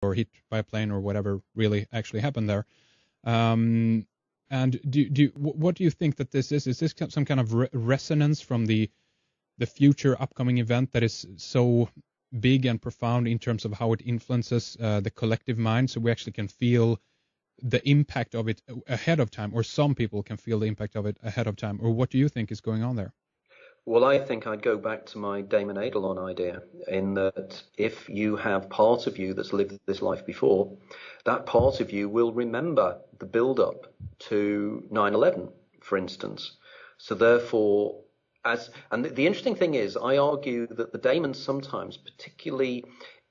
or hit by a plane or whatever really actually happened there. And what do you think that this is? Is this some kind of resonance from the future upcoming event that is so big and profound in terms of how it influences the collective mind, so we actually can feel the impact of it ahead of time, or some people can feel the impact of it ahead of time? Or what do you think is going on there? Well, I think I'd go back to my Damon Edelon idea, in that if you have part of you that's lived this life before, that part of you will remember the build-up to 9/11, for instance. So therefore, and the interesting thing is, I argue that the Damons sometimes, particularly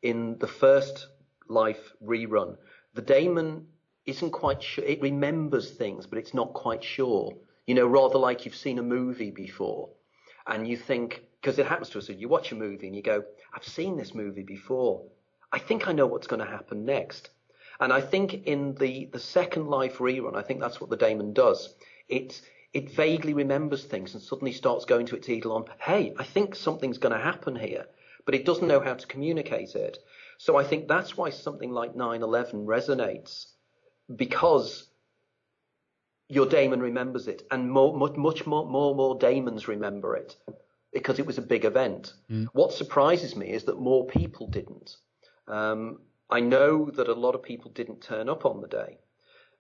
in the first life rerun, the Damon isn't quite sure. It remembers things, but it's not quite sure. You know, rather like you've seen a movie before, and you think, because it happens to us, you watch a movie and you go, I've seen this movie before. I think I know what's going to happen next. And I think in the second life rerun, I think that's what the Damon does. It vaguely remembers things and suddenly starts going to its Edelon, hey, I think something's going to happen here, but it doesn't know how to communicate it. So I think that's why something like 9/11 resonates, because your Damon remembers it, and much more Damons remember it, because it was a big event. What surprises me is that more people didn't. I know that a lot of people didn't turn up on the day.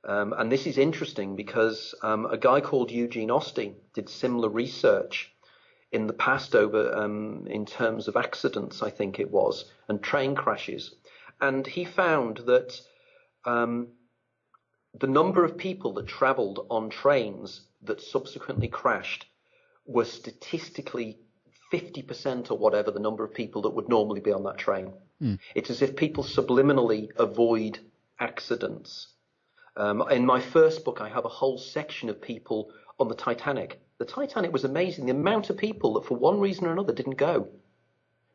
And this is interesting because a guy called Eugene Osti did similar research in the past over in terms of accidents, I think it was, and train crashes. And he found that the number of people that traveled on trains that subsequently crashed were statistically 50% or whatever the number of people that would normally be on that train. It's as if people subliminally avoid accidents. In my first book, I have a whole section of people on the Titanic. The Titanic was amazing. The amount of people that for one reason or another didn't go,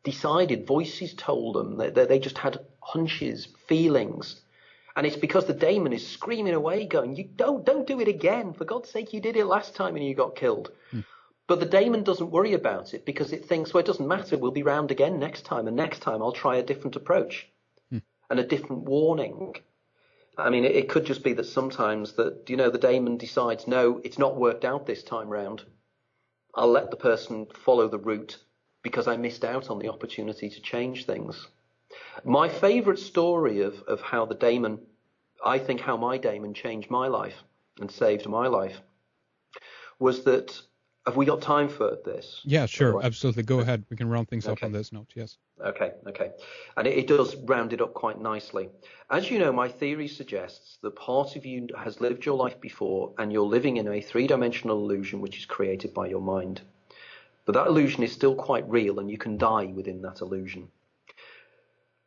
decided, voices told them, they just had hunches, feelings. And it's because the Damon is screaming away, going, "You don't do it again. For God's sake, you did it last time and you got killed." But the Damon doesn't worry about it because it thinks, well, it doesn't matter. We'll be round again next time. And next time I'll try a different approach and a different warning. I mean, it could just be that sometimes that, you know, the Damon decides, no, it's not worked out this time round. I'll let the person follow the route because I missed out on the opportunity to change things. My favorite story of how the Damon, I think how my Damon changed my life and saved my life, was that, have we got time for this? Yeah, sure. Absolutely. Go ahead. We can round things up on this note. Yes. Okay. And it does round it up quite nicely. As you know, my theory suggests that part of you has lived your life before and you're living in a three-dimensional illusion which is created by your mind. But that illusion is still quite real and you can die within that illusion.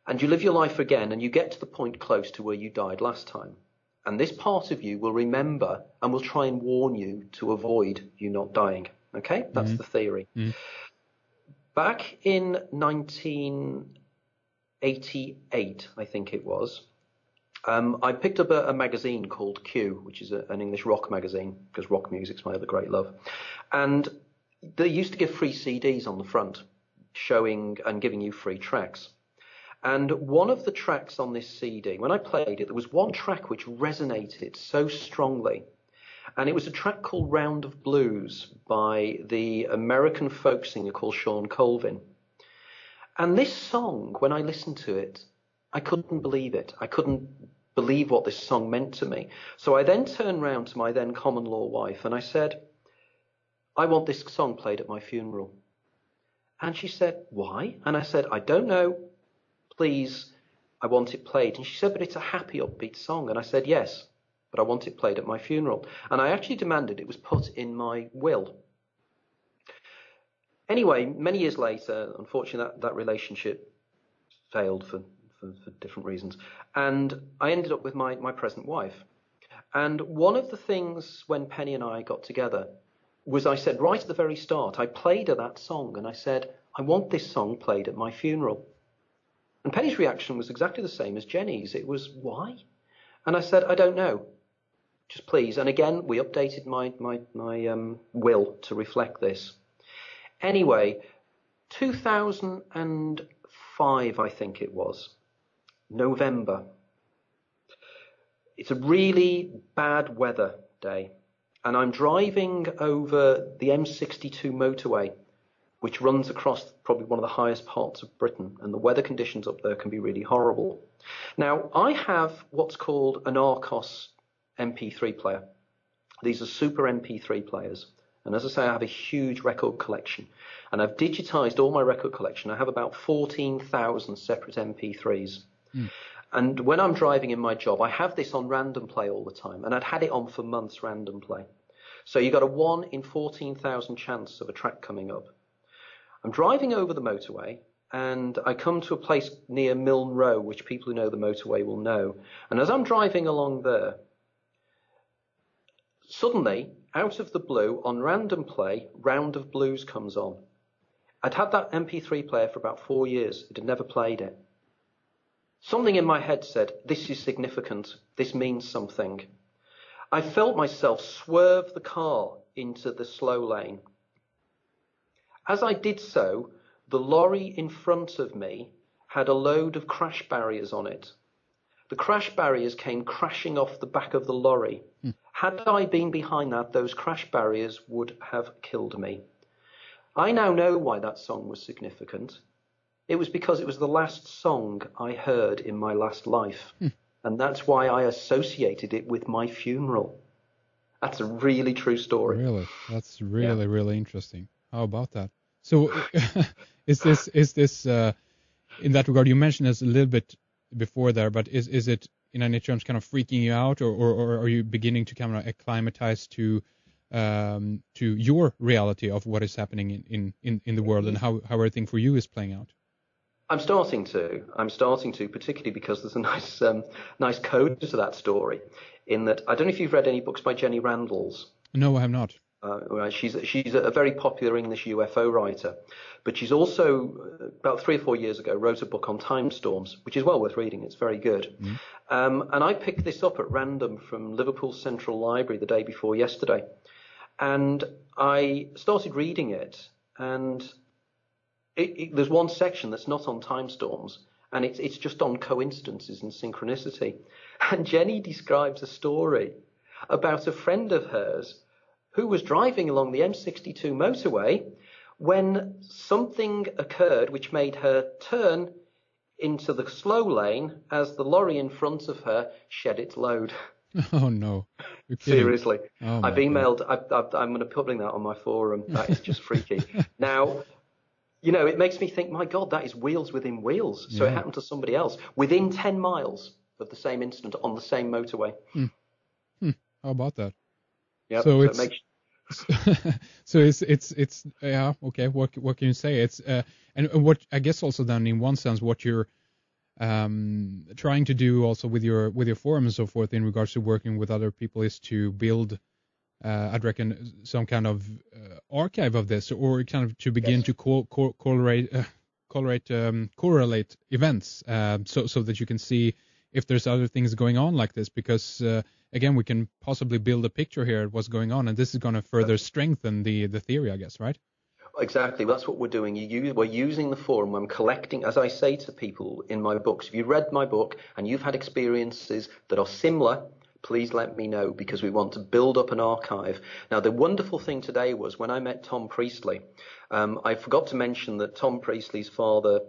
And you live your life again and you get to the point close to where you died last time. And this part of you will remember and will try and warn you to avoid you not dying. Okay? That's the theory. Back in 1988, I think it was, I picked up a magazine called Q, which is an English rock magazine, because rock music's my other great love. And they used to give free CDs on the front, showing and giving you free tracks. And one of the tracks on this CD, when I played it, there was one track which resonated so strongly. And it was a track called Round of Blues by the American folk singer called Sean Colvin. And this song, when I listened to it, I couldn't believe it. I couldn't believe what this song meant to me. So I then turned round to my then common-law wife and I said, I want this song played at my funeral. And she said, why? And I said, I don't know. Please, I want it played. And she said, but it's a happy, upbeat song. And I said, yes, but I want it played at my funeral. And I actually demanded it was put in my will. Anyway, many years later, unfortunately, that relationship failed for different reasons. And I ended up with my present wife. And one of the things when Penny and I got together was I said right at the very start, I played her that song and I said, I want this song played at my funeral. And Penny's reaction was exactly the same as Jenny's. It was, why? And I said, I don't know. Just please. And again, we updated my will to reflect this. Anyway, 2005, I think it was, November. It's a really bad weather day, and I'm driving over the M62 motorway, which runs across probably one of the highest parts of Britain, and the weather conditions up there can be really horrible. Now, I have what's called an Arcos MP3 player. These are super MP3 players. And as I say, I have a huge record collection, and I've digitized all my record collection. I have about 14,000 separate MP3s. And when I'm driving in my job, I have this on random play all the time, and I'd had it on for months, random play. So you got a 1 in 14,000 chance of a track coming up. I'm driving over the motorway, and I come to a place near Milne Row, which people who know the motorway will know. And as I'm driving along there, suddenly, out of the blue, on random play, Round of Blues comes on. I'd had that MP3 player for about 4 years. It had never played it. Something in my head said, this is significant. This means something. I felt myself swerve the car into the slow lane. As I did so, the lorry in front of me had a load of crash barriers on it. The crash barriers came crashing off the back of the lorry. Had I been behind that, those crash barriers would have killed me. I now know why that song was significant. It was because it was the last song I heard in my last life. And that's why I associated it with my funeral. That's a really true story. Really? That's really, really interesting. How about that? So is this in that regard, you mentioned this a little bit before there, but is it in any terms kind of freaking you out, or are you beginning to kind of acclimatize to your reality of what is happening in the world and how everything for you is playing out? I'm starting to, particularly because there's a nice code to that story, in that I don't know if you've read any books by Jenny Randalls. No, I have not. She's a very popular English UFO writer, but she's also, about 3 or 4 years ago, wrote a book on time storms, which is well worth reading. It's very good. And I picked this up at random from Liverpool Central Library the day before yesterday. And I started reading it, and there's one section that's not on time storms, and it's just on coincidences and synchronicity. And Jenny describes a story about a friend of hers who was driving along the M62 motorway when something occurred which made her turn into the slow lane as the lorry in front of her shed its load. Oh, no. Seriously. Oh, I've emailed, I'm going to publish that on my forum. That is just freaky. Now, you know, it makes me think, my God, that is wheels within wheels. So it happened to somebody else within 10 miles of the same incident on the same motorway. How about that? Yep, so it's yeah, okay. What can you say? It's and what I guess also then in one sense what you're trying to do also with your forum and so forth in regards to working with other people is to build I'd reckon some kind of archive of this, or kind of to begin to correlate events so that you can see if there's other things going on like this, because again, we can possibly build a picture here of what's going on, and this is going to further strengthen the theory, I guess, right? Exactly. That's what we're doing. We're using the forum. I'm collecting, as I say to people in my books, if you read my book and you've had experiences that are similar, please let me know, because we want to build up an archive. Now, the wonderful thing today was when I met Tom Priestley, I forgot to mention that Tom Priestley's father,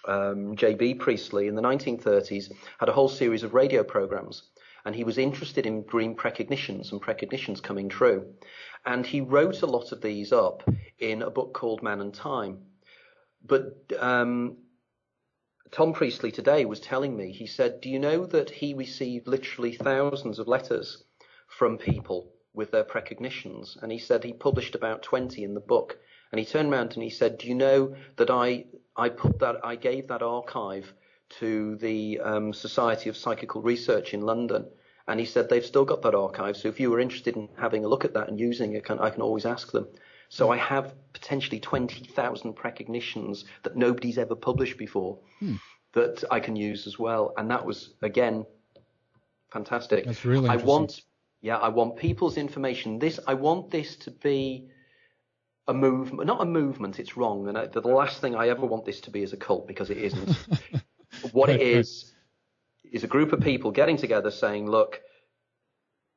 J.B. Priestley, in the 1930s, had a whole series of radio programs. And he was interested in dream precognitions and precognitions coming true. And he wrote a lot of these up in a book called Man and Time. But Tom Priestley today was telling me, he said, do you know that he received literally thousands of letters from people with their precognitions? And he said he published about 20 in the book. And he turned around and he said, do you know that I gave that archive to the Society of Psychical Research in London, and he said they've still got that archive, so if you were interested in having a look at that and using it, I can always ask them. So I have potentially 20,000 precognitions that nobody's ever published before that I can use as well, and that was, again, fantastic. That's really interesting. I want people's information. I want this to be a movement, not a movement, it's wrong, and the last thing I ever want this to be is a cult, because it isn't. What it is is a group of people getting together saying, look,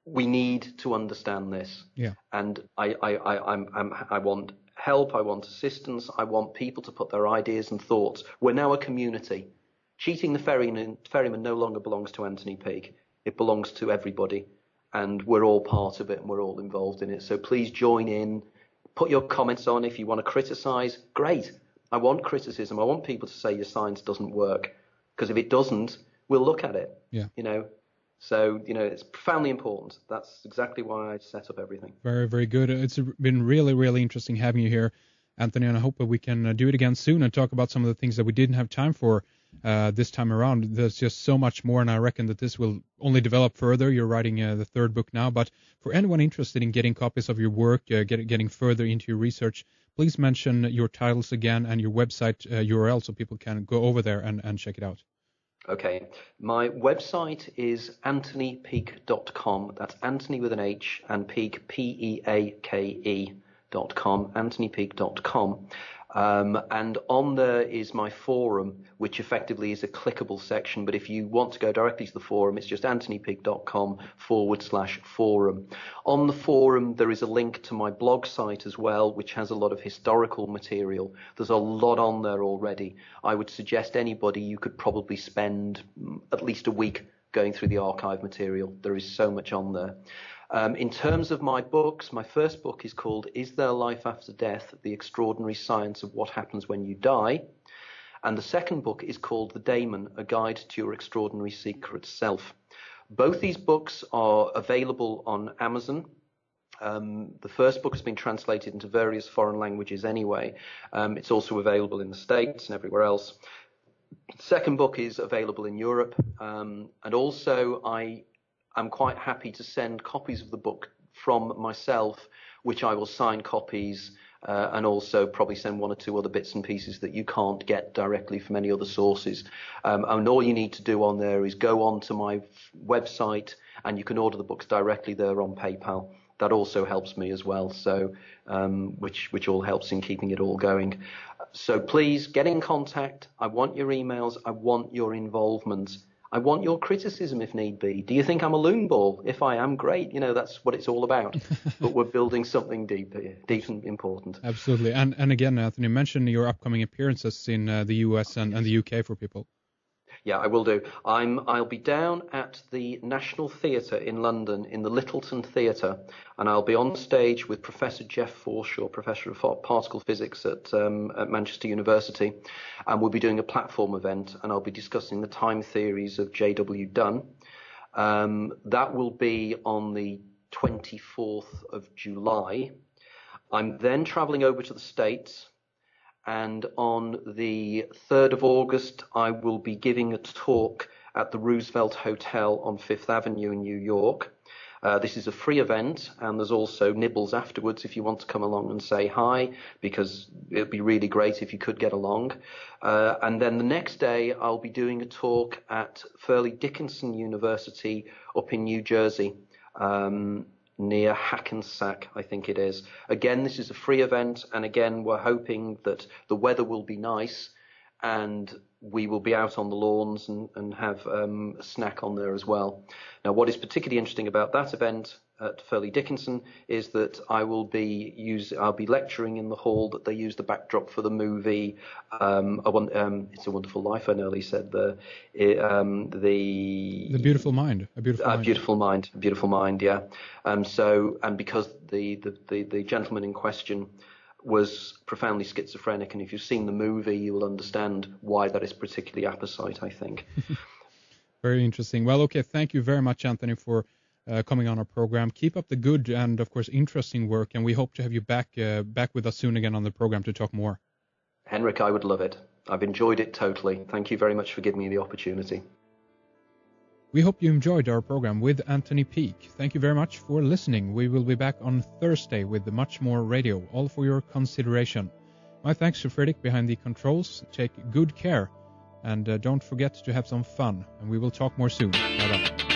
we need to understand this. Yeah. And I want help. I want assistance. I want people to put their ideas and thoughts. We're now a community. Cheating the Ferryman no longer belongs to Anthony Peake. It belongs to everybody. And we're all part of it and we're all involved in it. So please join in. Put your comments on. If you want to criticize, great. I want criticism. I want people to say your science doesn't work. Because if it doesn't, we'll look at it. Yeah. So, it's profoundly important. That's exactly why I set up everything. Very, very good. It's been really, really interesting having you here, Anthony, and I hope that we can do it again soon and talk about some of the things that we didn't have time for this time around. There's just so much more, and I reckon that this will only develop further. You're writing the third book now, but for anyone interested in getting copies of your work, getting further into your research, please mention your titles again and your website URL so people can go over there and check it out. Okay. My website is anthonypeake.com. That's Anthony with an H and Peake, Peake.com, anthonypeake.com. And on there is my forum, which effectively is a clickable section. But if you want to go directly to the forum, it's just anthonypeake.com/forum. On the forum, there is a link to my blog site as well, which has a lot of historical material. There's a lot on there already. I would suggest anybody, you could probably spend at least a week going through the archive material. There is so much on there. In terms of my books, my first book is called Is There Life After Death? The Extraordinary Science of What Happens When You Die. And the second book is called The Daemon, A Guide to Your Extraordinary Secret Self. Both these books are available on Amazon. The first book has been translated into various foreign languages anyway. It's also available in the States and everywhere else. The second book is available in Europe. And also I'm quite happy to send copies of the book from myself, which I will sign copies and also probably send one or two other bits and pieces that you can't get directly from any other sources. And all you need to do on there is go on to my website and you can order the books directly there on PayPal. That also helps me as well, so which all helps in keeping it all going. So please get in contact. I want your emails. I want your involvement. I want your criticism if need be. Do you think I'm a loon ball? If I am, great. That's what it's all about. But we're building something deep and important. Absolutely. And again, Anthony, mention your upcoming appearances in the US and the UK for people. Yeah, I will do. I'll be down at the National Theatre in London, in the Littleton Theatre, and I'll be on stage with Professor Jeff Forshaw, Professor of Particle Physics at Manchester University, and we'll be doing a platform event, and I'll be discussing the time theories of J.W. Dunn. That will be on the 24th of July. I'm then travelling over to the States. And on the 3rd of August, I will be giving a talk at the Roosevelt Hotel on Fifth Avenue in New York. This is a free event, and there's also nibbles afterwards if you want to come along and say hi, because it would be really great if you could get along. And then the next day, I'll be doing a talk at Fairleigh Dickinson University up in New Jersey. Near Hackensack, I think it is. Again, this is a free event, and again, we're hoping that the weather will be nice and we will be out on the lawns and have a snack on there as well. Now, what is particularly interesting about that event at Fairleigh Dickinson is that I'll be lecturing in the hall that they use the backdrop for the movie It's a Wonderful Life. I nearly said the Beautiful Mind. A Beautiful Mind. Yeah. And because the gentleman in question was profoundly schizophrenic, and if you've seen the movie, you will understand why that is particularly apposite, I think. Very interesting. Well, okay, thank you very much, Anthony, for coming on our program. Keep up the good and, of course, interesting work, and we hope to have you back with us soon again on the program to talk more. Henrik, I would love it. I've enjoyed it totally. Thank you very much for giving me the opportunity. We hope you enjoyed our program with Anthony Peake. Thank you very much for listening. We will be back on Thursday with much more radio, all for your consideration. My thanks to Fredrik behind the controls. Take good care, and don't forget to have some fun. And we will talk more soon. Bye-bye.